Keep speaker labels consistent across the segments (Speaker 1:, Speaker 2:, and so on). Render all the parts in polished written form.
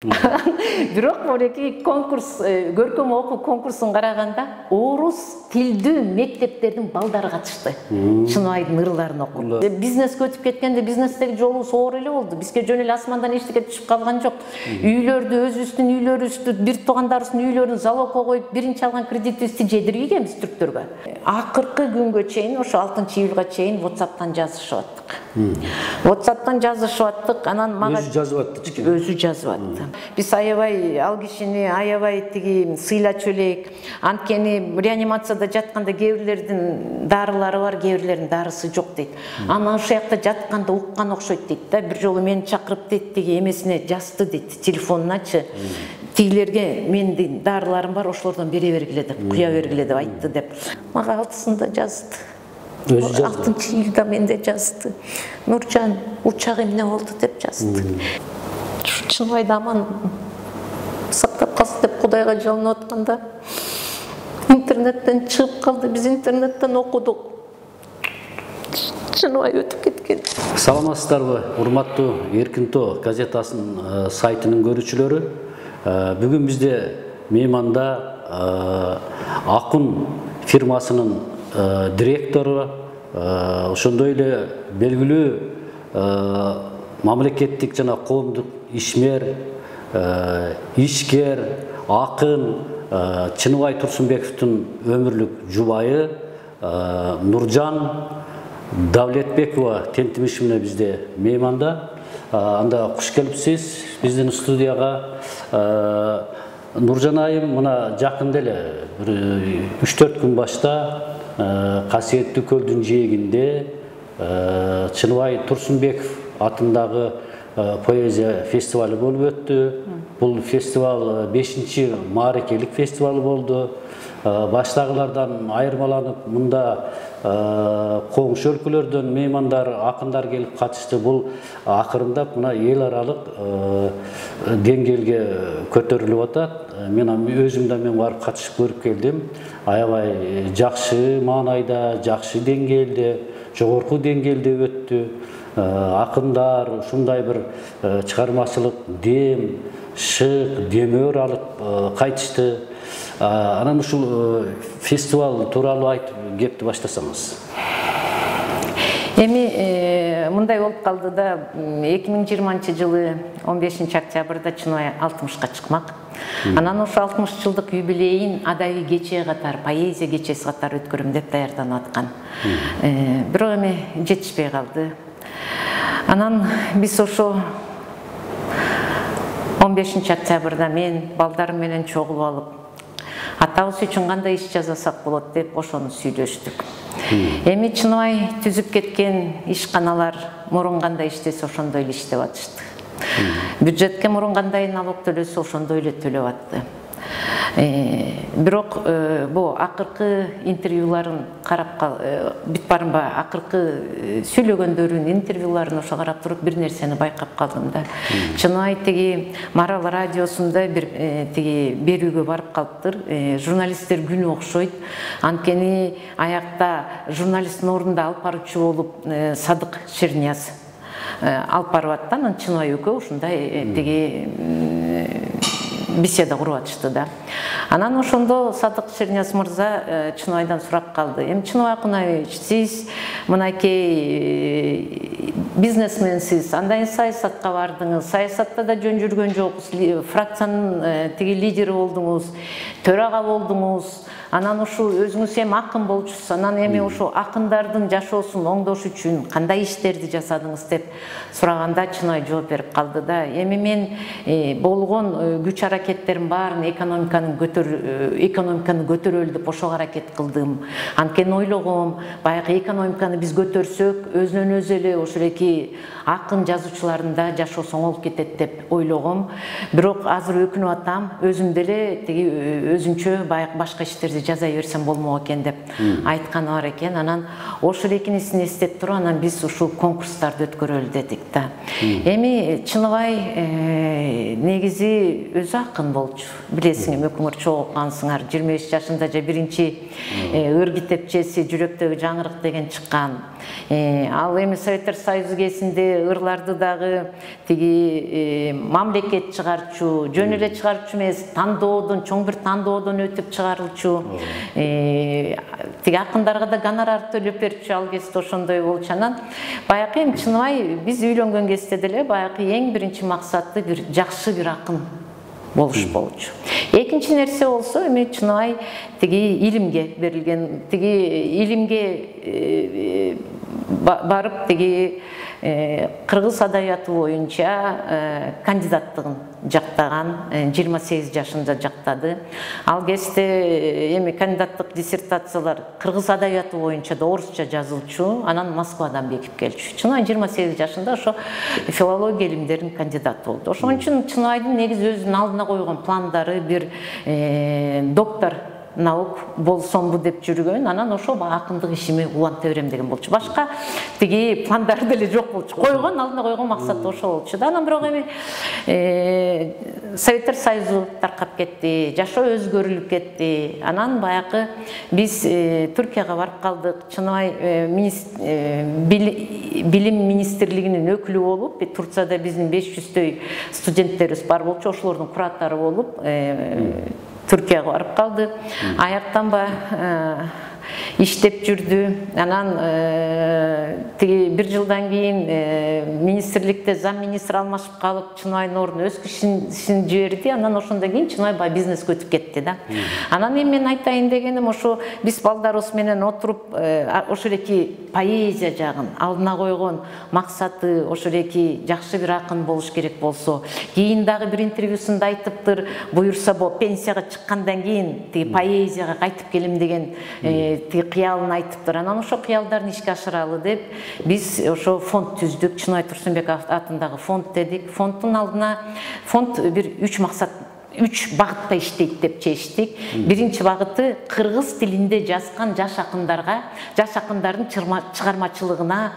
Speaker 1: Бирок мынакей конкурс, көркөм окуу конкурсун караганда орус тилдүү мектептердин балдары катышты. Чыныбайдын ырларын окуп. Бизнеске өтүп кеткенде бизнестеги жолубуз оор эле болду. Бизге жөн эле асмандан эчтеке түшүп калган жок. Үйлөрдү, өзүбүздүн үйлөрүбүздү, бир туугандарыбыздын үйлөрүн залогко коюп, биринчи алган кредитибизди жедиргенбиз түрктөргө. Акыркы күнгө чейин, ошо 6-июлга чейин WhatsApp'тан жазышып аттык. WhatsApp'тан жазышып аттык, анан мага
Speaker 2: өзү жазып атты.
Speaker 1: Өзү жазып атты. Биз аябай ал кишини аябай тиги сыйлачу элек. Анткени реанимацияда жатканда кээ бирлердин дарылары бар, кээ бирлердин дарысы жок дейт. Анан ошол жакта жатканда уккан окшойт дейт да. Бир жолу мени чакырып дейт, тиги эмесине жазды дейт, телефонуначы. Тигилерге менин дарыларым бар, ошолордон бере бергиле деп, куя бергиле деп айтты деп. Мага 6-сында жазды. 6-июлда менде жазды. Нуржан, учак эмне болду деп жазды. Чыныбайды аман сактап калсын деп Кудайга жалынып атканда интернеттен чыгып калды. Биз интернеттен окудук. Чыныбай өтүп кеткен.
Speaker 2: Саламатсыздарбы, урматтуу Эркин Тоо газетасынын сайтынын көрүүчүлөрү. Бүгүн бизде мейманда Акун фирмасынын директору, ошондой эле белгилүү мамлекеттик жана коомдук ишмер, ишкер, акын Чыныбай Турсунбековдун өмүрлүк жубайы Нуржан Давлетбекова тентимиш менен бизде мейманда. Анда куш келипсиз биздин студияга. Нуржан айым мына жакында эле 3-4 күн башта Касиеттүү көлдүн жээгинде Чыныбай Турсунбеков атындагы поэзия фестивалі болуп өттү. Бул фестиваль 5-чи маарекелик фестиваль болду. Баштагылардан айырмаланып, мында коңшу өлкөлөрдөн меймандар, акындар келип катышты. Бул акырындап мына эл аралык деңгээлге көтөрүлүп атат. Мен өзүм да барып катышып көрүп келдим. Аябай жакшы маанайда, жакшы деңгээлде, жогорку деңгээлде өттү. Акындар ушундай бир чыгармачылык дем, шык, демөр алып кайтышты. Анан ушул фестиваль тууралуу айтып кепти баштасаңыз.
Speaker 1: Эми мындай болуп калды да, 2020-жылы 15-октябрда Чыныбай 60-ка чыкмак. Анан ошо 60 жылдык юбилейин адабий кече катары, поэзия кечеси катары өткөрөм деп даярданып аткан. Бирок эми жетишпей калды. Анан биз ошо 15-октябрда мен балдарым менен чогулуп алып, атабыз үчүн кандай иш жасасак болот деп ошону сүйлөштүк. Эми Чыныбай түзүп кеткен ишканалар мурун кандай иштесе ошондой эле иштеп атышты. Бюджетке мурун кандай налог төлөсө ошондой эле төлөп атты. Бирок бу акыркы интервьюларын карап бүт барымба, акыркы сүйлөгөндөрүн, интервьюларын ошо карап туруп бир нерсени байкап калдым да. Чыныбай тиги Марал радиосунда бир тиги берүүгө барып калыптыр. Журналисттер күнү окшойт. Анткени аякта журналисттин ордунда алып баруучу болуп Садык Шернияз алып барып атты. Анан Чыныбай экөө ушундай тиги беседа куруп атышты да. Анан ошондо Садык Шернияз мырза Чыныбайдан сурап калды. Эми Чыныбай Акунович, сиз мынакей бизнесменсиз, андан саясатка бардыңыз. Саясатта да жөн жүргөн жоксуз, фракциянын тиги лидери болдуңуз, төрага болдуңуз. Анан ушул өзүңүз эми акын болчусуз. Анан эми ушул акындардын жашоосун оңдош үчүн кандай иштерди жасадыңыз деп сураганда Чыныбай жооп берип калды да. Эми мен болгон күч аракеттерим баарын экономиканы көтөрөлү деп ошого аракет кылдым. Анткени ойлогом, баягы экономиканы биз көтөрсөк, өзүнөн өзү эле ошол эки акын жазуучулардын да жашоосу оңолуп кетет деп ойлогом. Бирок азыр өкүнүп атам, өзүм деле тиги өзүнчө баягы башка иштерди жаза берсем болмок экен деп айтканы бар экен. Анан ошол экинисин эстеп туруп, анан биз ушул конкурстарды өткөрөлү дедик да. Эми Чыныбай негизи өзү акын болчу. Билесиң, өкмөр чогуу окугансыңар. 25 жашында же биринчи ыр китепчеси Жүрөктөгү жаңырык деген чыккан. Ал эми Советтер Союзу өзгесинде ырларды дагы тиги мамлекет чыгарчу, жөн эле чыгарчу эмес, тандоодон, чоң бир тандоодон өтүп чыгарылчу. Тиги акындарга да гонорар төлөп берчү ал кезде ошондой болчу. Анан баягы эми Чыныбай биз үйлөнгөн кезде деле баягы эң биринчи максаты бир жакшы бир акын болуш болчу. Экинчи нерсе болсо эми Чыныбай тиги илимге берилген, тиги илимге барып тиги кыргыз адабияты боюнча кандидаттыгын жактаган, 28 жашында жактады. Ал кезде эми кандидаттык диссертациялар кыргыз адабияты боюнча да орусча жазылчу, анан Москвадан бекип келчү. Чыныбай 28 жашында ошо филология илимдеринин кандидаты болду. Ошон үчүн Чыныбайдын негизи өзүнүн алдына койгон пландары бир доктор наук болсомбу деп жүргөн, анан ошо акындык ишими уланта берем деген болчу. Башка тиги пландары деле жок болчу. Койгон, алдына койгон максаты ошо болчу да. Анан бирок эми Советтер Союзу таркап кетти, жашоо өзгөрүлүп кетти. Анан баягы биз Түркияга барып калдык. Чыныбай билим министрлигинин өкүлү болуп, Турцияда биздин 500-дөй студенттерибиз бар болчу, ошолордун куратары болуп Түркияга барып калды. Аяктан ба иштеп жүрдү. Анан тиги бир жылдан кийин министрликте зам министр алмашып калып, Чыныбайдын ордуна өз кишисин жиберди. Анан ошондон кийин Чыныбай баягы бизнеске өтүп кетти да. Анан эми мен айтайын дегеним ошо биз балдарыбыз менен отуруп ошо эки поэзия жагын алдына койгон максаты, ошо эки жакшы бир акын болуш керек болсо, кийин дагы бир интервьюсунда айтыптыр, буюрса пенсияга чыккандан кийин тиги поэзияга кайтып келем деген тиги кыялын айтыптыр. Анан ошо кыялдарын ишке ашыралы деп биз ошо фонд түздүк. Чыныбай Турсунбеков атындагы фонд дедик. Фонддун алдына фонд бир 3 максат, 3 багытта иштейт деп чечтик. Биринчи багыты кыргыз тилинде жазган жаш акындарга, жаш акындардын чыгармачылыгынын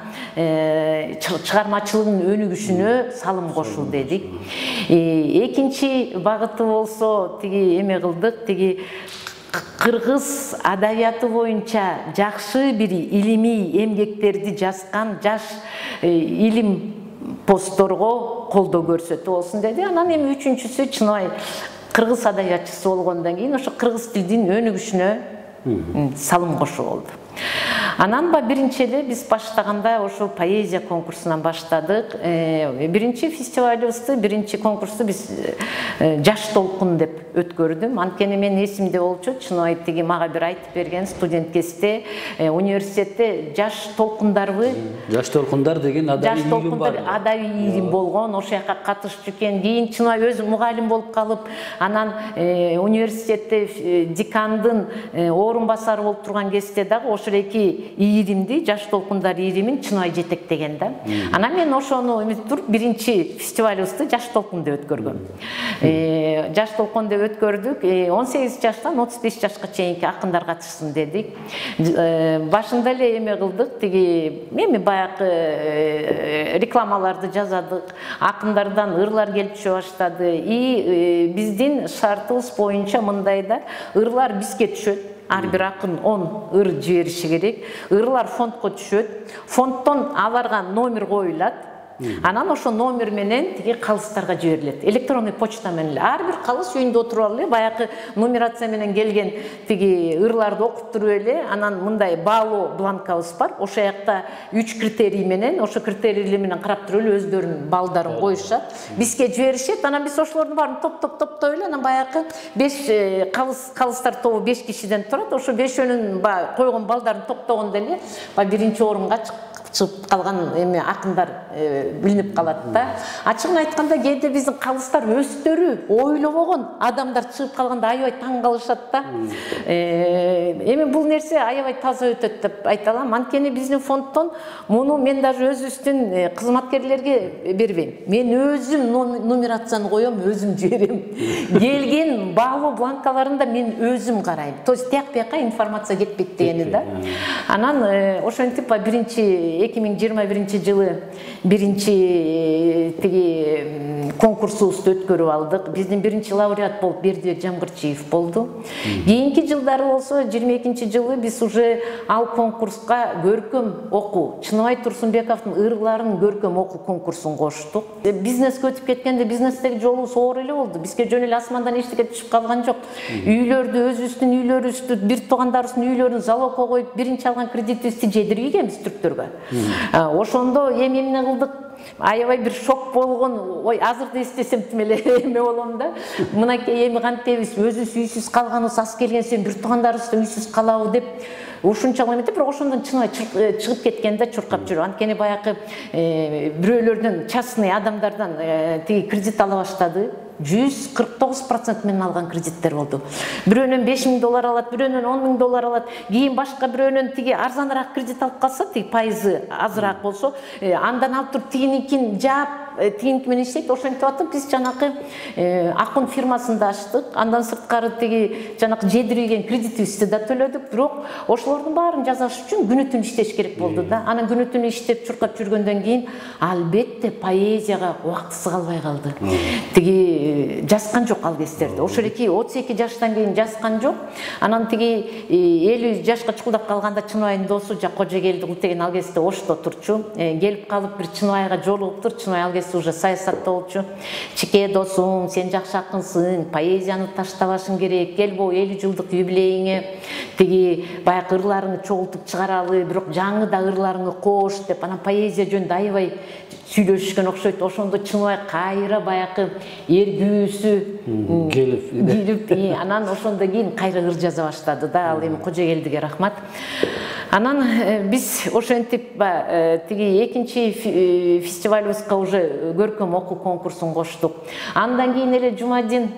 Speaker 1: өнүгүшүнө салым кошуу дедик. Экинчи багыты болсо тиги эме кылдык, тиги кыргыз адабияты боюнча жакшы бир илимий эмгектерди жазган жаш илим постторго колдоо көрсөтүү болсун деди. Анан эми үчүнчүсү Чыныбай кыргыз адабиятчысы болгондон кийин ошо кыргыз тилдин өнүгүшүнө салым кошуу болду. Анан биринчи эле биз баштаганда ошо поэзия конкурсунан баштадык. Биринчи фестивалыбызды, биринчи конкурсту биз жаш толкун деп өткөрдүм. Анткени мен эсимде болчу, Чыныбай тиги мага бир айтып берген студент кезде университетте жаш толкундарбы?
Speaker 2: Жаш толкундар деген адабий илим бар.
Speaker 1: Адабий илим болгон, ошол жака катышып жүргөн. Кийин Чыныбай өзү мугалим болуп калып, анан университетте декандын орун басары болуп турган кезде дагы ошол эки ийримди, жаш толкундар ийримин Чыныбай жетектеген да. Анан мен ошону туруп биринчи фестивалыбызды жаш толкун деп өткөргөм. Жаш толкун деп өткөрдүк. 18 жаштан 35 жашка чейинки акындар катышсын дедик. Башында эле эме кылдык, тиги эми баягы рекламаларды жазадык. Акындардан ырлар келип түшө баштады. Биздин шартыбыз боюнча мындай да, ырлар бизге түшөт. Ар бир акын 10 ыр жибериши керек. Ырлар фондко түшөт. Фонддон аларга номер коюлат. Анан ошо номер менен тиги калыстарга жиберилет. Электронный почта менен эле. Ар бир калыс үйүндө отуруп алып эле баягы нумерация менен келген тиги ырларды окуп туруп эле, анан мындай баалоо бланкабыз бар. Ошол жакта 3 критерий менен, ошо критерийлер менен карап туруп эле өздөрүнүн балдарын коюшат. Бизге жиберишет. Анан биз ошолордун баарын топтоп эле, анан баягы 5 калыстар тобу 5 кишиден турат. Ошо 5өөнүн койгон балдарын топтогондо эле биринчи орунга чыгып калган эме акындар билинип калат да. Ачыгын айтканда кээде биздин калыстар өздөрү ойлобогон адамдар чыгып калганда аябай таң калышат да. Эми бул нерсе аябай таза өтөт деп айта алам. Анткени биздин фонддон муну мен даже өзүбүздүн кызматкерлерге бербейм. Мен өзүм нумерацияны коем, өзүм жиберем. Келген баалоо бланкаларында мен өзүм карайм. То есть тияк бияка информация кетпейт дегени да. Анан ошентип биринчи 2021 жылы биринчи тиги конкурсубузду өткөрүп алдык. Биздин биринчи лауреат болуп Бердибек Жамгырчиев болду. Кийинки жылдары болсо 22-жылы биз уже ал конкурска көркөм окуу, Чыныбай Турсунбековдун ырларын көркөм окуу конкурсун коштук. Бизнеске өтүп кеткенде бизнестеги жолубуз оор эле болду. Бизге жөн эле асмандан эчтеке түшүп калган жок. Үйлөрдү, өзүбүздүн үйлөрүбүздү, бир туугандарыбыздын үйлөрүн залогко коюп, биринчи алган кредитибизди жедиргенбиз түрктөргө. Ошондо эми эмне кылдык? Аябай бир шок болгон, ой, азырда эстесем тим эле эме болом да. Мынакей эми кантебиз, өзүбүз үйсүз калганыбыз, ас келген сайын бир туугандарыбыз үйсүз калабы деп ушунчалык эметип, бирок ошондон Чыныбай чыгып кеткен да, чуркап жүрүп. Анткени баягы бирөөлөрдөн, частный адамдардан тиги кредит ала баштады. 149% менен алган кредиттер болду. Бирөөнөн $5.000 алат, бирөөнөн $10.000 алат. Кийин башка бирөөнөн тиги арзаныраак кредит алып калса, тиги пайызы азыраак болсо, андан алып туруп тигиникин жаап, тигиники менен иштейт. Ошентип атып биз жанакы Акун фирмасында ачтык. Андан сырткары тиги жанакы жедирген кредитибизди да төлөдүк. Бирок ошолордун баарын жасаш үчүн күнү-түн иштеш керек болду да. Анан күнү-түн иштеп чуркап жүргөндөн кийин албетте поэзияга убактысы калбай калды. Тиги жазган жок ал кездерде. Ошол 32 жаштан кийин жазган жок. Анан тиги 50 жашка чукулдап калганда Чыныбайдын досу Кожогелди Култеген ал кезде Ошто турчу. Келип калып бир Чыныбайга жолугуптур. Чыныбай ал кезде уже саясатта болчу. Чике досум, сен жакшы акынсың, поэзияны таштабашың керек. Кел бу 50 жылдык юбилейиңе тиги баягы ырларыңды чогултуп чыгаралы, бирок жаңы да ырларыңды кош деп анан поэзия жөнүндө аябай сүйлөшүшкөн окшойт. Ошондо Чыныбай кайра баягы эргүүсү келип, анан ошондо кийин кайра ыр жаза баштады да. Ал эми Кожогелдиге рахмат. Анан биз ошентип тиги экинчи фестивалыбызга уже көркөм окуу конкурсун коштук. Андан кийин эле Жумадин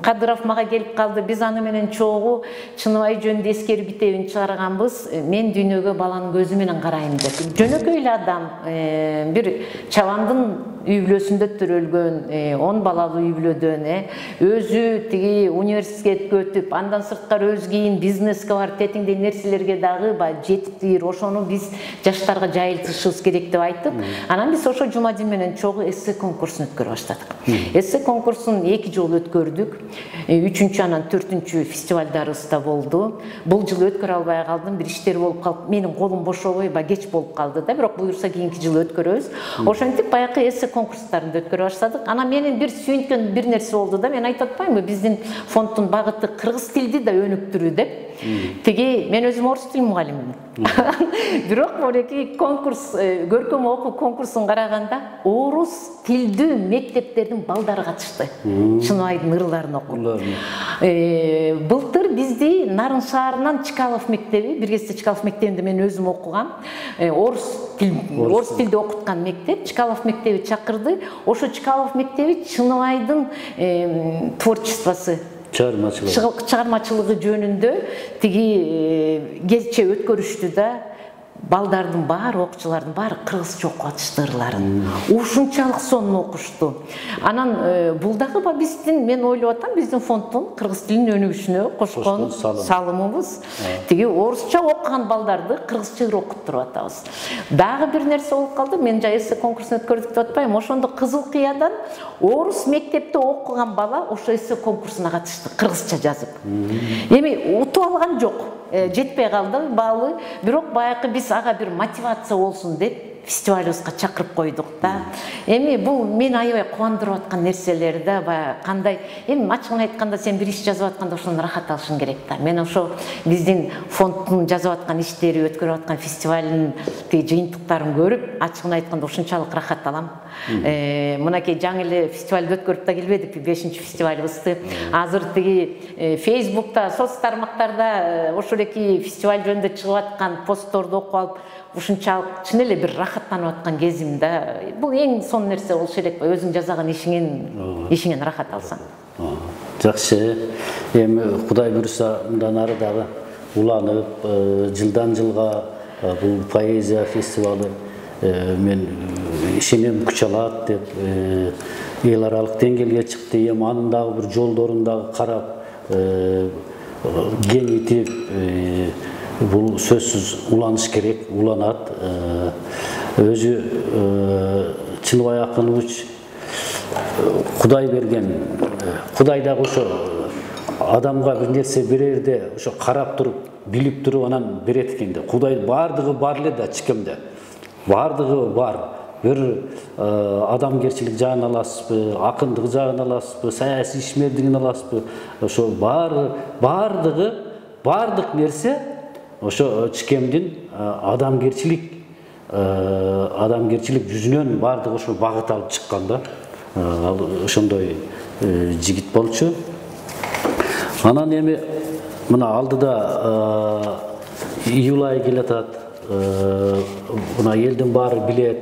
Speaker 1: Кадыров мага келип калды. Биз аны менен чогуу Чыныбай жөнүндө эскерүү китебин чыгарганбыз. Мен дүйнөгө баланын көзү менен карайм деп. Жөнөкөй эле адам, бир чабандын үй бүлөсүндө төрөлгөн, 10 балалуу үй бүлөдөн, өзү тиги университетке өтүп, андан сырткары өзү кийин бизнеске барып, тетиңдей нерселерге дагы жетиптир. Ошону биз жаштарга жайылтышыбыз керек деп айтып, анан биз ошо Жумадин менен чогуу эссе конкурсун өткөрө баштадык. Эссе конкурсун 2 жолу өткөрдүк. 3-чү анан 4-чү фестивалдарыбыз да болду. Бул жылы өткөрө албай калдым, бир иштер болуп калып, менин колум бошобой, кеч болуп калды да, бирок буюрса кийинки жылы өткөрөбүз. Ошентип баягы эссе конкурстарында өткөрө баштадык. Анан менин бир сүйүнткөн бир нерсе болду да. Мен айтып атпаймынбы, биздин фонддун багыты кыргыз тилди да өнүктүрүү деп. Тиги мен өзүм орус тил мугалимимин. Бирок мынакей конкурс, көркөм окуу конкурсун караганда орус тилдүү мектептердин балдары катышты. Чыныбайдын ырларын окуп. Былтыр бизди Нарын шаарынан Чкалов мектеби, бир кезде Чкалов мектебинде мен өзүм окугам. Орус тилде окуткан мектеп, Чкалов мектеби чакырды. Ошо Чкалов мектеби Чыныбайдын творчествосы, чыгармачылыгы жөнүндө тиги кече өткөрүштү да. Балдардын баары, окуучулардын баары кыргызча окуп атышты ырларын. Ушунчалык сонун окушту. Анан бул дагы биздин, мен ойлоп атам, биздин фонддун кыргыз тилинин өнүгүшүнө кошкон салымыбыз. Тиги орусча окуган балдарды кыргызча окуттуруп атабыз. Дагы бир нерсе болуп калды. Мен эссе конкурсун өткөрдүк деп атпайм. Ошондо Кызыл Кыядан орус мектепте окуган бала ошо эссе конкурсуна катышты, кыргызча жазып. Эми утуп алган жок. Жетпей калды баалы, бирок баягы биз ага бир мотивация болсун деп фестивалыбызга чакырып койдук да. Эми бул мени аябай кубандырып аткан нерселер да, баягы кандай, эми ачыгын айтканда сен бир иш жазып атканда ошондон рахат алышың керек да. Мен ошо биздин фонддун жазып аткан иштери, өткөрүп аткан фестивалдын жыйынтыктарын көрүп, ачыгын айтканда ушунчалык рахат алам. Мынакей жаңы эле фестивалды өткөрүп да келбедик, 5-чи фестивалыбызды. Азыр тиги Facebook'та, соц тармактарда ошол эки фестиваль жөнүндө чыгып аткан постторду окуп алып, ушунчалык чын эле бир рахаттанып аткан кезим да. Бул эң сонун нерсе болуш керек, өзүң жасаган ишиңен рахат алсаң.
Speaker 2: Жакшы. Эми Кудай буйруса мындан ары дагы уланып, жылдан жылга бул поэзия фестивалы мен ишенем күч алат деп эл аралык деңгээлге чыкты. Эми анын дагы бир жолдорун дагы карап, кеңейтип, бул сөзсүз уланыш керек, уланат. Өзү Чыныбай акыныч Құдай берген, Құдай да ошо адамға бір нәрсе берерде ошо қарап тұрып, билип тұрып анан берет экен да. Құдай бардығы бар эле да чикемде. Бардығы бар. Bir adamgerçilik жағын аласызбы, акындык жағын аласызбы, саясий ишмердигин аласызбы, ошо бардык нерсе ошо чикемдин адамгерчилик жүзүнөн бардыгы ошо багыт алып чыккан да. Ошондой жигит болчу. Анан эми мына алдыда июль айы келатат. Мына элдин баары билет.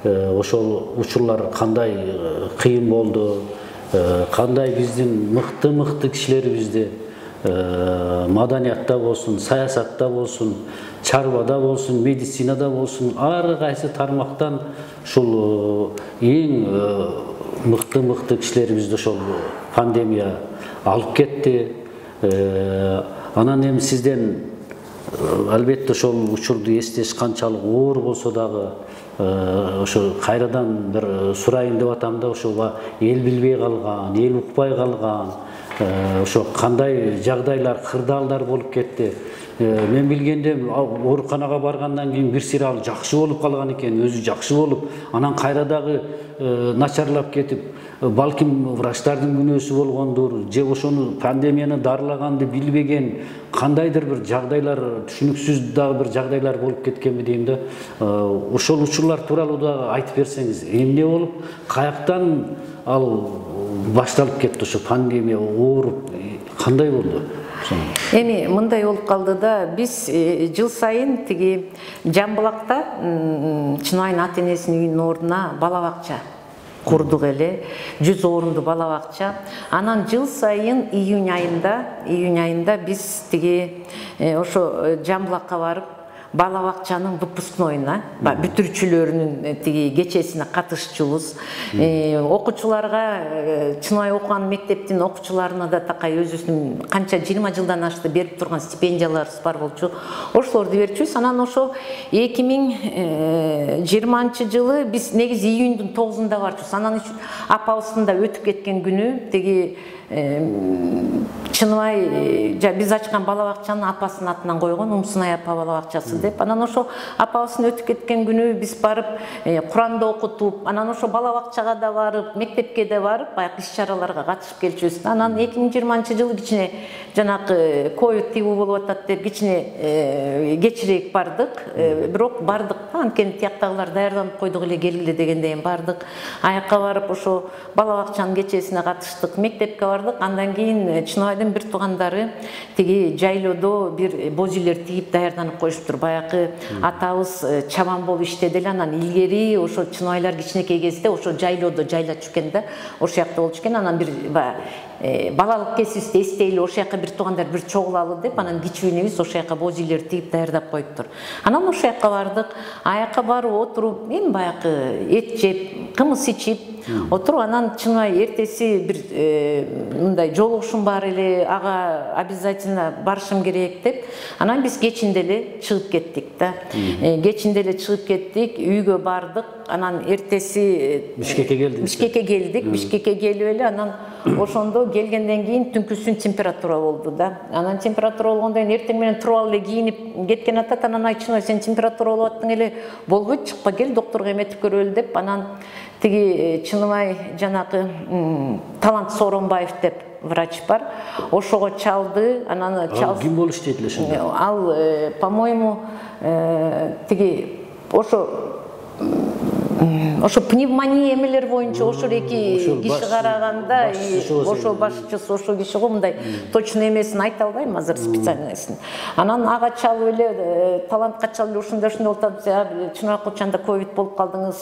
Speaker 2: Ошол учурлар кандай кыйын болду, кандай биздин мыкты кишилерибизди маданиятта болсун, саясатта болсун, чарбада болсун, медицинада болсун, ар кайсы тармактан ушул эң мыкты кишилерибизди ошол пандемия алып кетти. Анан эми сизден албетте ошол учурду эстеш канчалык оор болсо дагы ошо кайрадан бир сурайын деп атам да, ошого эл билбей калган, эл укпай калган, ошо кандай жагдайлар, кырдаалдар болуп кетти. Мен билгенде ооруканага баргандан кийин бир сыйра ал жакшы болуп калган экен, өзү жакшы болуп, анан кайра дагы начарлап кетип, балким врачтардын күнөөсү болгондур, же ошону пандемияны дарылаганды билбеген кандайдыр бир жагдайлар, түшүнүксүз дагы бир жагдайлар болуп кеткенби дейм да. Ошол учурлар тууралуу дагы айтып берсеңиз, эмне болуп, каяктан ал башталып кетти ошо пандемия ооруп, кандай болду?
Speaker 1: Эми мындай болуп калды да, биз жыл сайын тиги Жамбылакта Чынайын ата-энесинин үйүнүн ордуна бала бакча курдук эле, 100 орунду бала бакча. Анан жыл сайын июнь айында биз тиги ошо Жамбылакка барып бала бакчанын выпускнойуна, бүтүрүүчүлөрүнүн тиги кечесине катышчубуз. Окуучуларга Чынай окуган мектептин окуучуларына да такай өзүбүздүн канча 20 жылдан ашты берип турган стипендияларыбыз бар болчу. Ошолорду берчүбүз. Анан ошо 2020-жылы биз негизи июндун 9-унда барчубуз. Анан үчүн апабыздын да өтүп кеткен күнү тиги Чынай биз ачкан бала бакчанын апасынын атынан койгон, Умсунай апа бала бакчасы деп. Анан ошо апабыздын өтүп кеткен күнү биз барып Куранды окутуп, анан ошо бала бакчага да барып, мектепке да барып, баягы иш-чараларга катышып келчүбүз. Анан 2020-жылы кичине жанакы ковид тибүү болуп атат деп кичине кечирээк бардык. Бирок бардык да, анткени тияктагылар даярданып койдук эле, келгиле дегенден бардык. Аякка барып ошо бала бакчанын кечесине катыштык, мектепке бардык. Андан кийин Чынайдын бир туугандары тиги жайлоодо бир боз үйлөр тигип даярданып коюшуптур. Баягы атабыз чабан болуп иштеди эле. Анан илгери ошо Чынайлар кичинекей кезде ошо жайлоодо жайлачу экен да, ошол жакта болчу экен. Анан бир балалык кезибизди эстейли, ошол жака бир туугандар бир чогулалы деп, анан кичүүнүбүз ошол жака боз үйлөр тигип даярдап коюптур. Анан ошол жака бардык. Аякка барып отуруп, эми баягы эт жеп, кымыз ичип отуруп, анан Чынай эртеси бир мындай жолугушум бар эле, ага обязательно барышым керек деп, анан биз кечинде эле чыгып кеттик да. Үйгө бардык. Анан эртеси Бишкекке келдик. Бишкекке келип эле, анан ошондо келгенден кийин түнкүсүн температура болду да. Анан температура болгондон кийин эртең менен туруп алып эле кийинип кеткен атат. Анан Чынай, сен температура болуп аттың эле, болбойт, чыкпа кел, доктурга эметип көрөлү деп. Анан тиги Чынай жанакы Талант Сооронбаев деп врач бар. Ошого чалды. Анан
Speaker 2: ким болуп иштейт эле ошондо?
Speaker 1: Ал, по-моему, тиги ошо пневмония эмелер боюнча ошо эки киши караганда, ошо башчысы ошо киши го, мындай точно эмесин айта албайм азыр, специальныйсын. Анан ага чалып эле, Талантка чалып эле ушундай болуп атат. Чынай кучанда ковид болуп калдыңыз,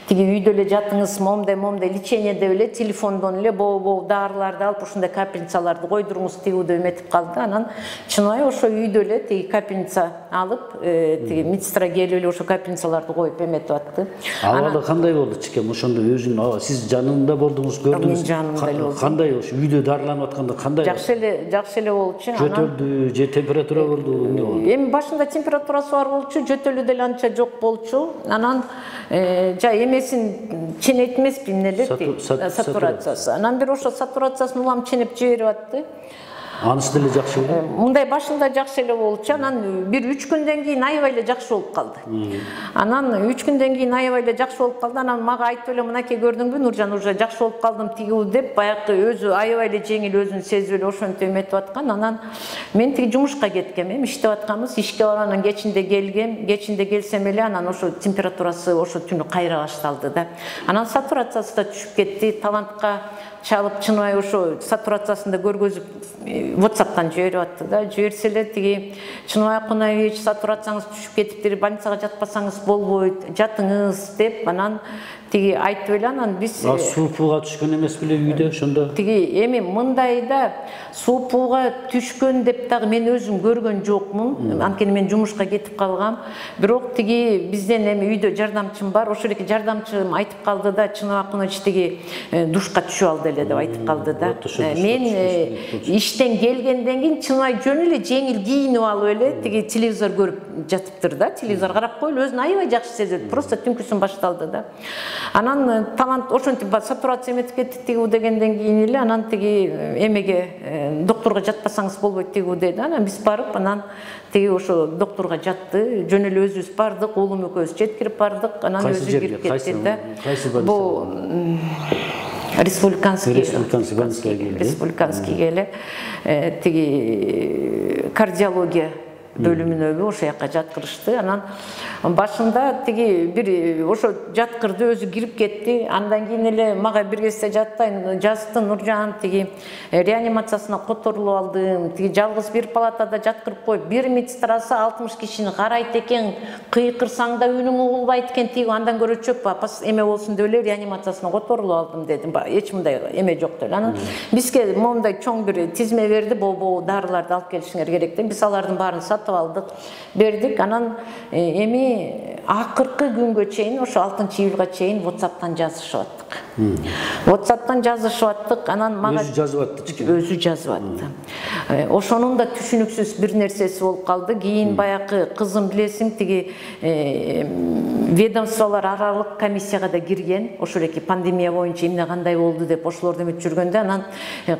Speaker 1: тиги үйдө эле жатыңыз, момдай лечение деп эле телефондон эле боо дарыларды алып ушундай капельницаларды койдуруңуз тигүү деп эметип калды. Анан Чынай ошо үйдө эле тиги капельница алып, тиги медсестра келип эле ошо капельницаларды коюп эметип атты.
Speaker 2: Абалы кандай болду чикем ошондо өзүнүн сиз жанында болдуңуз, көрдүңүз.
Speaker 1: Мен жанымда эле болдум.
Speaker 2: Кандай ошо үйдө дарыланып атканда кандай?
Speaker 1: Жакшы эле болчу.
Speaker 2: Жөтөлдү же температура болду, эмне болду?
Speaker 1: Эми башында температурасы бар болчу, жөтөлү деле анча жок болчу. Анан эмесин ченейт эмеспин эле сатурациясы. Анан бир ошо сатурациясын улам ченеп жиберип атты.
Speaker 2: Анысы деле жакшы болду.
Speaker 1: Мындай башында жакшы эле болчу, анан бир 3 күндөн кийин аябай эле жакшы болуп калды. Анан 3 күндөн кийин аябай эле жакшы болуп калды. Анан мага айтып эле, мынакей көрдүңбү Нуржан, уже жакшы болуп калдым тигүү деп, баягы өзү аябай эле жеңил өзүн сезип эле ошентип эметип аткан. Анан мен тиги жумушка кеткем, иштеп атканбыз, ишке баргандан кечинде келгем, кечинде келсем эле анан ошо температурасы ошо түнү кайра башталды да. Анан сатурациясы да түшүп кетти, талантка чалып чыныбай ошо сатурациясын да көргөзүп WhatsApp'тан жиберип атты да. Жиберсе эле тиги Чыныбай Кунайбич, сатурацияңыз түшүп кетиптир, больницага жатпасаңыз болбойт, жатыңыз деп анан тиги айтып эле анан биз
Speaker 2: суупууга түшкөн эмес беле үйдө ошондо?
Speaker 1: Тиги эми мындайда суупууга түшкөн деп дагы мен өзүм көргөн жокмун. Анткени мен жумушка кетип калгам. Бирок тиги бизден эми үйдө жардамчым бар. Ошол эки жардамчым айтып калды да, Чыныбай Кунайбич тиги душка түшүп алды эле деп айтып калды да. Мен иштен келгенден кийин Чыныбай жөн эле жеңил кийинип алып эле тиги телевизор көрүп жатыптыр да. Телевизор карап коюп өзүн аябай жакшы сезет. Просто түнкүсүн башталды да. Анан талант ошентип сатурация эметип кетти тигүү дегенден кийин эле анан тиги эмеге доктурга жатпасаңыз болбойт тигүү деди. Анан биз барып анан тиги ошо доктурга жатты. Жөн эле өзүбүз бардык, уулум экөөбүз жеткирип бардык. Анан өзү кирип кетти да. Бул республиканский эле тиги кардиология бөлүмүнө ошо жака жаткырышты. Анан башында тиги бир ошо жаткырды, өзү кирип кетти. Андан кийин эле мага бир кезде жазды, Нуржан тиги реанимациясына которулуп алдым. Тиги жалгыз бир палатада жаткырып коюп, бир медсестрасы 60 кишини карайт экен, кыйкырсаң да үнүң угулбайт экен тиги, андан көрө чөп эме болсун деп эле реанимациясына которулуп алдым дедим. Эч мындай эме жок деп. Анан бизге моундай чоң бир тизме берди, бобо дарыларды алып келишиңер керек деп. Биз алардын баарын сатып алдык, бердик. Анан эми акыркы күнгө чейин, ошо 6-июлга чейин WhatsApp'тан жазышып аттык. WhatsApp'тан жазышып аттык. Анан мага
Speaker 2: өзү жазып атты.
Speaker 1: Өзү жазып атты. Ошонун да түшүнүксүз бир нерсеси болуп калды. Кийин баягы кызым билесиң тиги ведомстволор аралык комиссияга да кирген. Ошол эки пандемия боюнча эмне кандай болду деп ошолорду эметип жүргөндө анан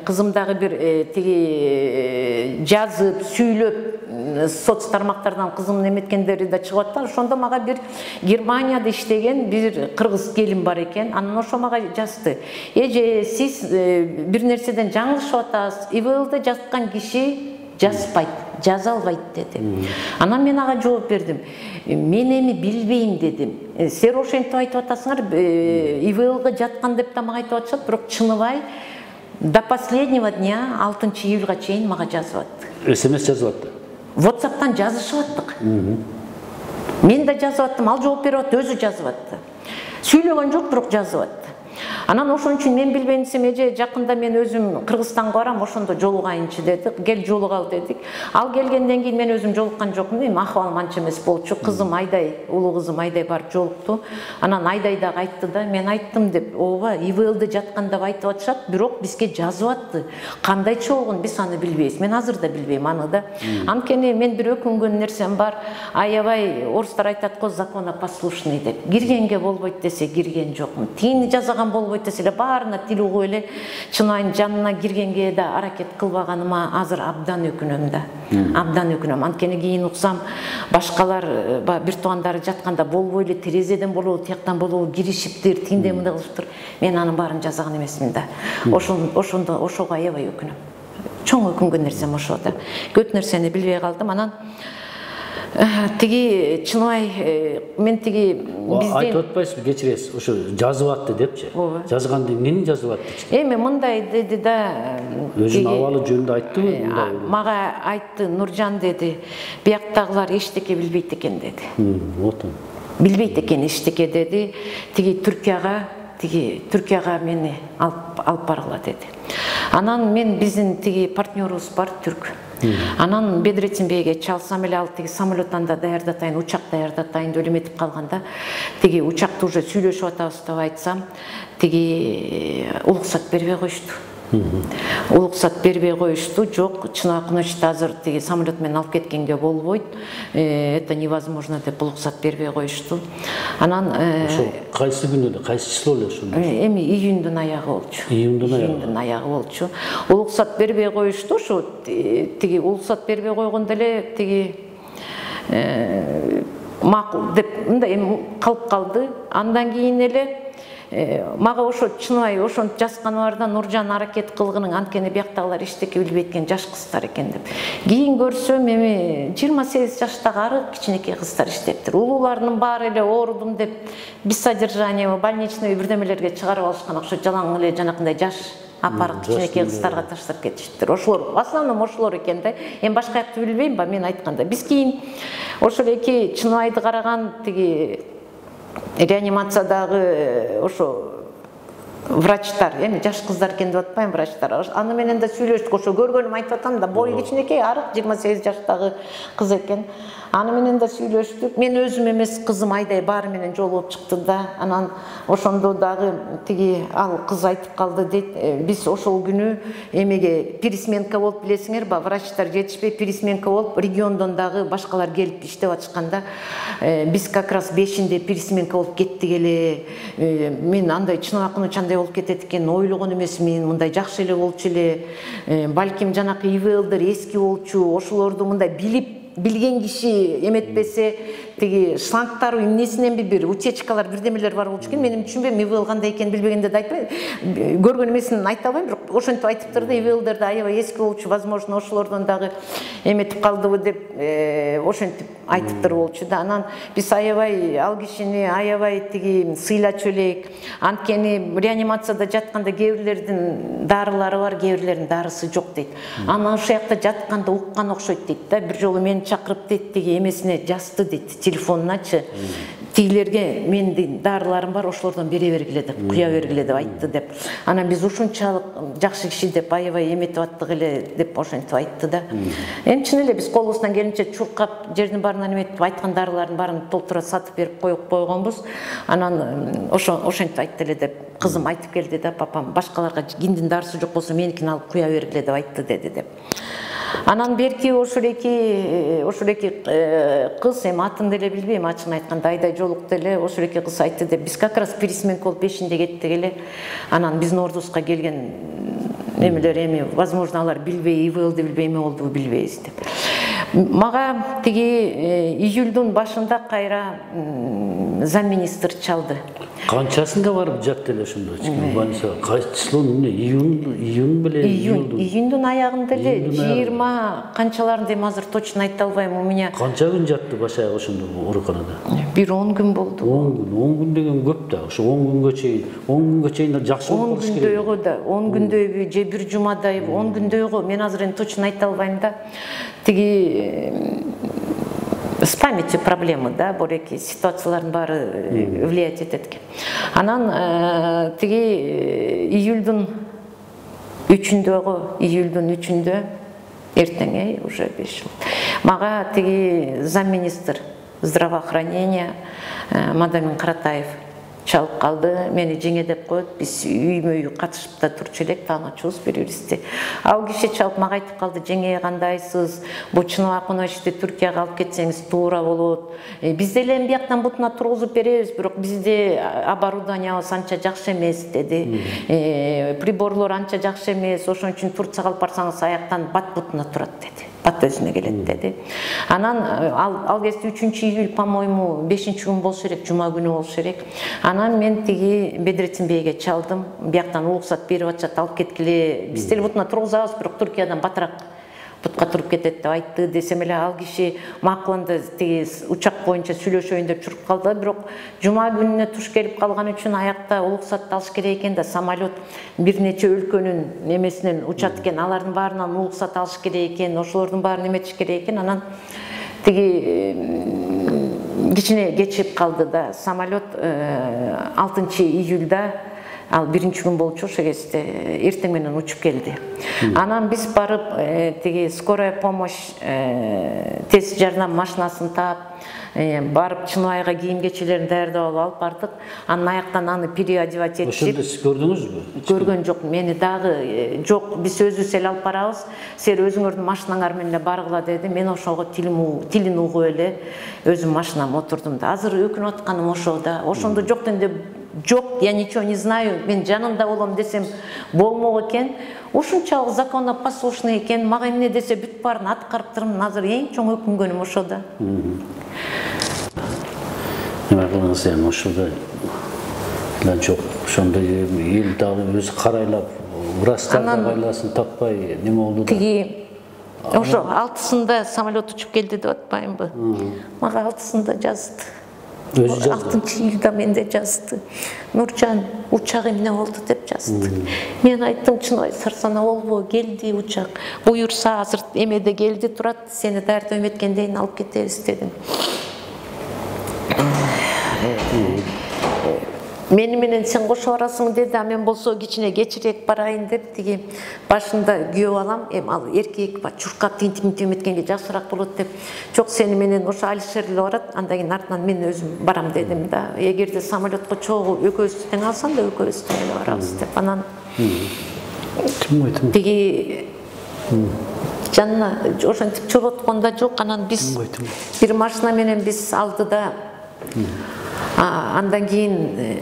Speaker 1: кызым дагы бир тиги жазып, сүйлөп соц тармактардан кызымдын эметкендери да чыгып аттар. Ошондо мага бир Германияда иштеген бир кыргыз келин бар экен. Анан ошо мага жазды. Эже, сиз бир нерседен жаңылышып атасыз. ИВЛде жаткан киши жазбайт, жаза албайт деди. Анан мен ага жооп бердим. Мен эми билбейм дедим. Силер ошентип айтып атасыңар, ИВЛга жаткан деп да мага айтып атышат, бирок Чыныбай до последнего дня 6-июлга чейин мага жазып атты.
Speaker 2: СМС жазып атты.
Speaker 1: WhatsApp'тан жазышып аттык. Мен да жазып аттым, ал жооп берип атты, өзү жазып атты. Сүйлөгөн жок, бирок жазып атты. Анан ошон үчүн мен билбейм десем, эже жакында мен өзүм Кыргызстанга барам, ошондо жолугайынчы деди. Кел жолугалы дедик. Ал келгенден кийин мен өзүм жолуккан жокмун, эми акыбалым анча эмес болчу. Кызым Айдай, улуу кызым Айдай барып жолукту. Анан Айдай дагы айтты да, мен айттым деп, ооба, ИВЛде жаткан деп айтып атышат, бирок бизге жазып атты. Кандайча болгон биз аны билбейбиз. Мен азыр да билбейм аны да. Анткени мен бир өкүнгөн нерсем бар. Аябай орустар айтат го, законопослушный деп. Киргенге болбойт десе кирген жокмун. Тигини жазаган болбойт десе эле баарына тил угуп эле Чынайдын жанына киргенге да аракет кылбаганыма азыр абдан өкүнөм да. Абдан өкүнөм. Анткени кийин уксам башкалар бир туугандары жатканда болбой эле терезеден болобу, тияктан болобу киришиптир, тигиндей мындай кылышыптыр. Мен анын баарын жазаган эмесмин да. Ошого аябай өкүнөм. Чоң өкүнгөн нерсем ошо да. Көт нерсени билбей калдым. Анан тиги Чыныбай мен тиги бизден
Speaker 2: айтып атпайсызбы, кечиресиз, ошо жазып атты депчи. Жазганда эмнени жазып атты?
Speaker 1: Эми мындай деди да,
Speaker 2: өзүнүн абалы жөнүндө айттыбы?
Speaker 1: Мага айтты, Нуржан деди, бияктагылар эчтеке билбейт экен деди.
Speaker 2: Вот он.
Speaker 1: Билбейт экен эчтеке деди. Тиги Түркияга тиги Түркияга мени алып баргыла деди. Анан мен биздин тиги партнерубуз бар түрк. Анан Бедретинбейге чалсам эле ал тиги самолеттан да даярдатайын, учак даярдатайын деп элеметип калганда, тиги учакты уже сүйлөшүп атабыз деп айтсам, тиги уруксат бербей коюшту. Уруксат бербей коюшту. Жок, Чынок Акуновичти азыр тиги самолет менен алып кеткенге болбойт. Это невозможно деп уруксат бербей коюшту. Анан
Speaker 2: кайсы күнү, кайсы число эле ошондо?
Speaker 1: Эми июндун аягы болчу. Июндун аягы болчу. Уруксат бербей коюшту. Ошо тиги уруксат бербей койгондо эле тиги макул деп мындай эми калып калды. Андан кийин эле мага ошо чыныбай ошонтип жазгандарда Нуржан аракет кылгынын анткени бияктагылар эчтеке билбейт экен, жаш кыздар экен деп. Кийин көрсөм эми 28 жаштагы арык кичинекей кыздар иштептир. Улуулардын баары эле оорудум деп биз содержание больничный бирдемелерге чыгарып алышкан, ошо жалаң эле жанакындай жаш апарып кичинекей кыздарга таштап кетиштир. Ошолор в основном ошолор экен да. Эми башка жакты билбейм ба, мен айтканда. Биз кийин ошол эки Чыныбайды караган тиги реанимациядагы ошо врачтар, эми жаш кыздар экен деп атпайм, врачтар. Аны менен да сүйлөштүк, ошо көргөнүм айтып атам да, бою кичинекей, арык 28 жаштагы кыз экен. Аны менен да сүйлөштүк. Мен өзүм эмес, кызым Айдай баары менен жолугуп чыкты да. Анан ошондо дагы тиги ал кыз айтып калды дейт. Биз ошол күнү эмеге пересменка болуп билесиңер ба, врачтар жетишпей пересменка болуп, региондон дагы башкалар келип иштеп атышканда, биз как раз 5-inde пересменка болуп кеттик эле. Мен андай Чынок Акунович андай болуп кетет экен ойлогон эмесмин, мындай жакшы эле болчу эле. Балким жанакы ИВЛдер эски болчу, ошолорду мындай билген киши эметпесе, тиги шлангтар эмнесинен бир утечкалар бирдемелер бар болчу экен. Мен түшүнбөйм, ИВЛ кандай экен билбегенде да айтпайм. Көргөн эмесин айта албайм, бирок ошентип айтыптыр да, ИВЛдер да аябай эски болчу, возможно, ошолордон дагы эметип калдыбы деп ошентип айтыптыр болчу да. Анан биз аябай ал кишини аябай тиги сыйлачу элек. Анткени реанимацияда жатканда кээ бирлердин дарылары бар, кээ бирлердин дарысы жок дейт. Анан ошол жакта жатканда уккан окшойт дейт да. Бир жолу мени чакырып дейт, тиги эмесине жазды дейт, телефонуначы. Тигилерге менин дарыларым бар, ошолордон бере бергиле деп, куя бергиле деп айтты деп. Анан биз ушунчалык жакшы киши деп аябай эметип аттык эле деп ошентип айтты да. Эми чын эле биз колубуздан келинче чуркап жердин баарынан эметип айткан дарылардын баарын толтура сатып берип койгонбуз. Анан ошентип айтты эле деп. Кызым айтып келди да, папам башкаларга киндин дарысы жок болсо меникин алып куя бергиле деп айтты деди деп. Анан берки ошол эки кыз, эми атын деле билбейм, ачыгын айтканда Айдай жолукту эле, ошол эки кыз айтты деп, биз как раз пересменка болуп 5-inde кеттик эле. Анан биздин ордубузга келген эмелер эми возможно алар билбей, ИВЛды билбей эме болду билбейбиз деп. Мага тиги июлдун башында кайра замминистр чалды.
Speaker 2: Канчасынга барып жатты эле ошондо? Больница кайсы число? Июнь беле?
Speaker 1: Июндун аягында эле 20 канчаларын дейм, азыр точно айта албайм. У меня
Speaker 2: канча күн жатты башаяк ошондо ооруканада?
Speaker 1: Бир 10 күн болду.
Speaker 2: 10 күн деген көп да. Ошо 10 күнгө чейин жакшы болуп калыш керек.
Speaker 1: 10 күндөйгө да, 10 күндөйбү же бир жумадайбы, 10 күндөйгө мен азыр точно айта албайм да. Тиги с памятью проблемы, да, бореки ситуациялардын баары влиять этет экен. Анан тиги июлдун 3-ндө эртең уже 5 жыл. Мага тиги замминистр здравоохранения Мадамин Каратаев чалып калды, мени жеңе деп коет, биз үймө-үй катышып да турчу элек, таанычубуз бири-бирибизди. Ал киши чалып мага айтып калды, жеңе кандайсыз, бул Чынок Акуновичти Түркияга алып кетсеңиз туура болот. Биз деле эми бияктан бутуна тургузуп беребиз, бирок бизде оборудованиябыз анча жакшы эмес деди. Приборлор анча жакшы эмес, ошон үчүн Турцияга алып барсаңыз аяктан бат бутуна турат деди. Бат өзүнө келет деди. Анан ал кезде 3-июль, по-моему, 5-күн болуш керек, жума күнү болуш керек. Анан мен тиги Бедретинбейге чалдым. Бияктан уруксат берип атышат, алып кеткиле. Биз деле бутуна тургузабыз, бирок Түркиядан батыраак бутка туруп кетет деп айтты. Десем эле ал киши макуланды, тиги учак боюнча сүйлөшөйүн деп чуруп калды. Бирок жума күнүнө туш келип калган үчүн аякта уруксатты алыш керек экен да, самолет бир нече өлкөнүн эмесинен учат экен, алардын баарынан уруксат алыш керек экен, ошолордун баарын эметиш керек экен. Анан тиги кичине кечип калды да. Самолет 6-июльда ал 1-күн болчу ошо кезде эртең менен учуп келди. Анан биз барып тиги скорая помощь тез жардам машинасын таап барып Чыныбайга кийим-кечелерин даярдап алып бардык. Анан аяктан аны переодевать эттик.
Speaker 2: Ошондо сиз көрдүңүзбү?
Speaker 1: Көргөн жок, мени дагы жок, биз өзүбүз эле алып барабыз. Силер өзүңөрдүн машинаңар менен эле баргыла деди. Мен ошого тилин угуп эле өзүм машинама отурдум да. Азыр өкүнүп атканым ошо да. Ошондо жок дегенде жок, я ничего не знаю, мен жанында болом десем болмок экен. Ушунчалык законопослушный экен, мага эмне десе бүт баарын аткарып турмун. Азыр эң чоң өкүнгөнүм ошо да.
Speaker 2: Неме кылыңыз эми ошондой жок, ошондой эл дагы өзү карайлап, врачтар да кайласын таппай неме болду да.
Speaker 1: Тиги ошо 6-сында самолет учуп келди деп атпаймынбы? Мага 6-сында жазды. 6-июльда менде жазды. Нуржан, учак эмне болду деп жазды. Мен айттым, Чыныбай Сарсана болбу, келди учак. Буюрса азыр эмеде келди турат, сени даярдап эметкенден кийин алып кетебиз дедим. Мени менен сен кошо барасың деди, а мен болсо кичине кечирээк барайын деп тиги башында күйөө балам, эми ал эркек чуркап тинтип эметкенге жакшыраак болот деп. Жок, сени менен ошо Алишер эле барат, андан кийин артынан мен өзүм барам дедим да. Эгерде самолетко чогуу экөөбүз тең алсам да экөөбүз тең эле барабыз деп. Анан тиги жанына ошентип чогултконда жок, анан биз бир машина менен биз алдыда. Андан кийин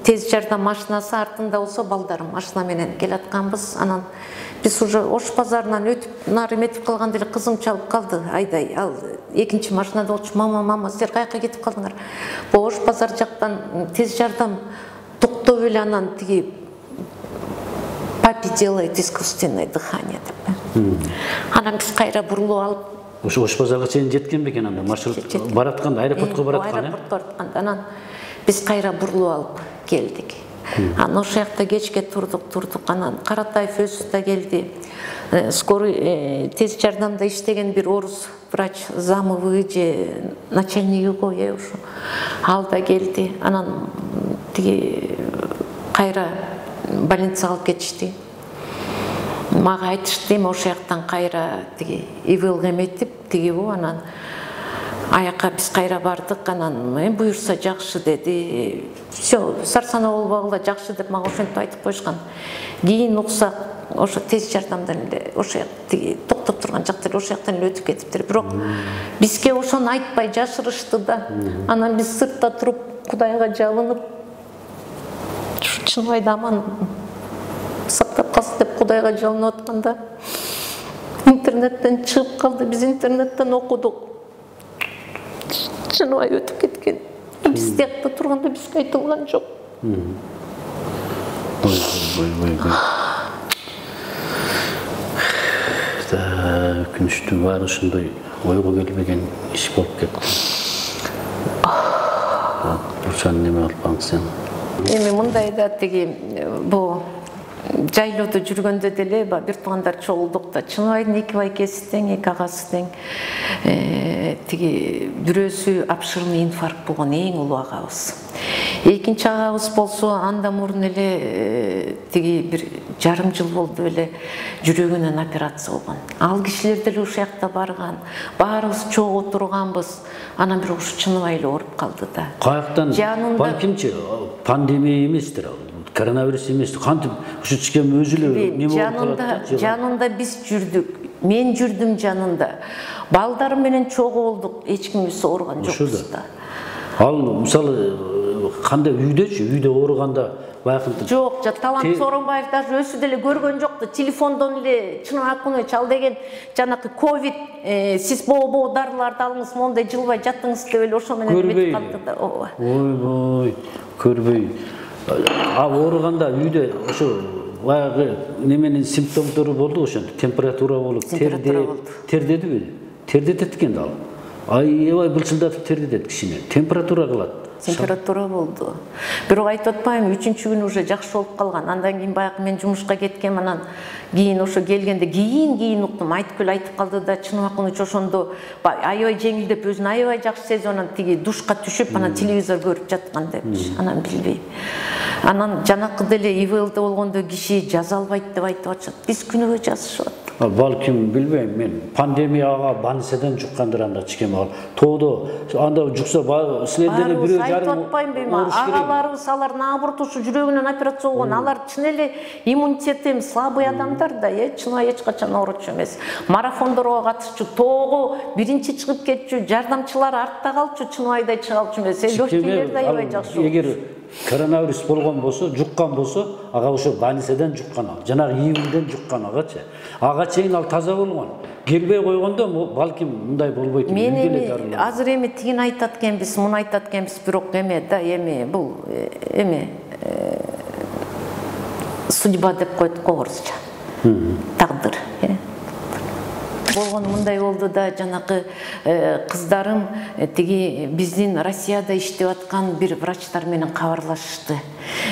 Speaker 1: тез жардам машинасы артында болсо балдарым машина менен келатканбыз. Анан биз уже Ош базарынан өтүп, нары эметип калганда эле кызым чалып калды. Айдай, ал экинчи машинада болчу. Мама, силер каяка кетип калдыңар? Бу Ош базар жактан тез жардам токтоп эле анан тиги папе делает искусственное дыхание деп. Анан биз кайра бурулуп алып
Speaker 2: Ош базарга чейин жеткен бекен анда маршрут баратканда, аэропортко бараткан,
Speaker 1: аэропортко баратканда. Анан биз кайра бурулуп алып келдик. Анан ошол жакта кечке турдук. Анан Каратаев өзү да келди. Скорый тез жардамда иштеген бир орус врач замовый же начальниги го ошо. Ал да келди. Анан тиги кайра больницага алып кетишти. Мага айтышты, эми ошол жактан кайра тиги ИВЛга эметип, тиги бу анан аяка биз кайра бардык. Анан буюрса жакшы деди. Всё, Сарсана болбогула жакшы деп мага ошентип айтып коюшкан. Кийин уксак, ошо тез жардамдан эле ошо тиги токтоп турган жакта эле ошол жактан эле өтүп кетиптир. Бирок бизге ошону айтпай жашырышты да. Анан биз сыртта туруп, Кудайга жалынып, Чыныбайды аман сактап калсын деп Кудайга жалынып атканда интернеттен чыгып калды. Биз интернеттен окудук. Чыныбай өтүп кеткен. Биз тиякта турганда бизге айтылган жок.
Speaker 2: Өкүнүчтүү баары ушундай ойго келбеген иш болуп кетти. Нуржан, неме кылпаңыз сен?
Speaker 1: Эми мындай да тиги бу жайлоодо жүргөндө деле бир туугандар чогулдук да. Чыныбайдын 2 байкеси тең, 2 агасы тең. Тиги бирөөсү обширный инфаркт болгон эң улуу агабыз. Экинчи агабыз болсо андан мурун эле тиги бир жарым жыл болду эле жүрөгүнөн операция болгон. Ал кишилер деле ушул жакта барган. Баарыбыз чогуу турганбыз. Анан бирок ушу Чыныбай эле ооруп калды да.
Speaker 2: Каяктан? Балкимчи пандемия эместир ал. Коронавирус эмес. Кантип ушу чыкем өзү эле неме болуп калат.
Speaker 1: Жанында биз жүрдүк. Мен жүрдүм жанында. Балдарым менен чогуу болдук. Эч кимибиз ооруган жокпуз да.
Speaker 2: Ал мисалы кандай үйдө ооруганда баягынтип
Speaker 1: жок, Талант Сооронбаев даже өзү деле көргөн жокту. Телефондон эле Чыныбай Акунович ал деген жанакы ковид сиз боо дарыларды алыңыз, мондай жылбай жаттыңыз деп эле ошо менен эметип калды да.
Speaker 2: Ой, көрбөй. А ооруганда үйдө ошо баягы неменин симптомдору болду ошондо. Температура болуп, тердедиби? Тердетет экен да ал. Аябай былчылдатып тердетет кишини. Температура кылат.
Speaker 1: температура болду. Бирок айтып атпайбы, 3-чү күнү уже жакшы болуп калган. Андан кийин баягы мен жумушка кеткем, анан кийин ошо келгенде кийин уктум. Айткүл айтып калды да, Чыныбакыныч ошондо аябай жеңилдеп, өзүн аябай жакшы сезип, анан тиги душка түшүп, анан телевизор көрүп жаткан депчи. Анан билбейм. Анан жанакы деле ИВЛде болгондо киши жаза албайт деп айтып атышат. Биз күнүгө жазышып атты.
Speaker 2: Балким билбейм, мен пандемияга больницадан жуккандыр анда чыкем ал. Тоодо анда жукса силерден бирөө жарым
Speaker 1: атпайбы, агаларыбыз алар наоборот ушу жүрөгүнөн операция болгон. Алар чын эле иммунитети слабый адамдар да, чыныбай эч качан ооручу эмес. Марафондорго катышчу, тоого биринчи чыгып кетчү, жардамчылары артта калчу, чыныбайдай чыгалчу эмес. Лёгкийлер да аябай жакшы.
Speaker 2: Эгер коронавирус болгон болсо, жуккан болсо, ага ошо больницадан жуккан ал. Жанагы ИВЛден жуккан агачы. Ага чейин ал таза болгон. Келбей койгондо балким мындай болбойт.
Speaker 1: Мен азыр эми тигин айтат экенбиз, муну айтат экенбиз, бирок бул судьба деп коет го орусча. Тагдыр. Болгону мындай болду да, жанакы кыздарым тиги биздин Россияда иштеп аткан бир врачтар менен кабарлашышты.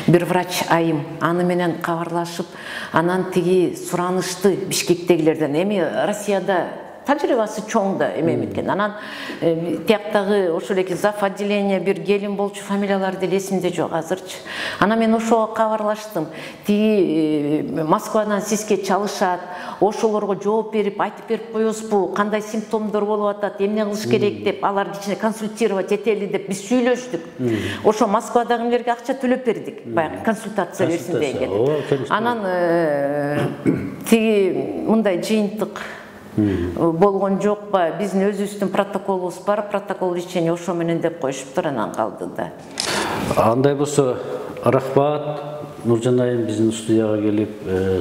Speaker 1: Бир врач айым, аны менен кабарлашып, анан тиги суранышты Бишкектегилерден. Эми Россияда тажрыйбасы чоң да эметкен. Анан тияктагы ошол эки зав. Отделение бир келин болчу, фамилиялары деле эсимде жок азырчы. Анан мен ошого кабарлаштым. Тиги Москвадан сизге чалышат, ошолорго жооп берип, айтып берип коесузбу, кандай симптомдор болуп атат, эмне кылыш керек деп, алар кичине консультировать этели деп биз сүйлөштүк. Ошо Москвадагылерге акча төлөп бердик, баягы консультация берсин дегенде. Анан тиги мындай жыйынтык болгон жок ба, биздин өзүбүздүн протоколубуз бар, протокол ишчене ошо менен деп коюшуптур, анан калды да.
Speaker 2: Андай болсо, рахмат Нуржан айым биздин студияга келип,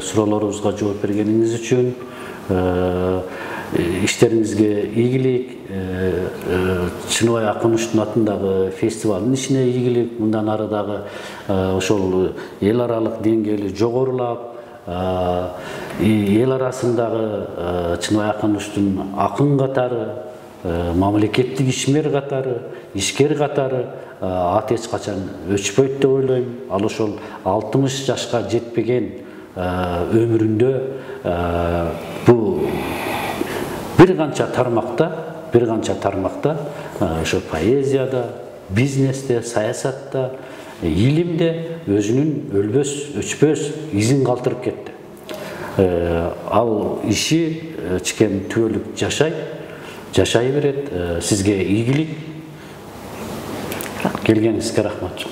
Speaker 2: суроолорубузга жооп бергениңиз үчүн, иштериңизге ийгилик, Чыныбай Акынычтын атындагы фестивалдын ишине ийгилик, мындан ары дагы ошол эл аралык деңгээли жогорулап, эл арасындагы Чыныбай Акынычтын акын катары, мамлекеттик ишмер катары, ишкер катары аты эч качан өчпөйт деп ойлойм. Ал ошол 60 жашка жетпеген өмүрүндө бул бир канча тармакта ошо поэзияда, бизнесте, саясатта, илимде өзүнүн өлбөс, өчпөс изин калтырып кетти. Ал иши чыкем түбөлүк жашай берет. Сизге ийгилик. Келгениңизге рахмат.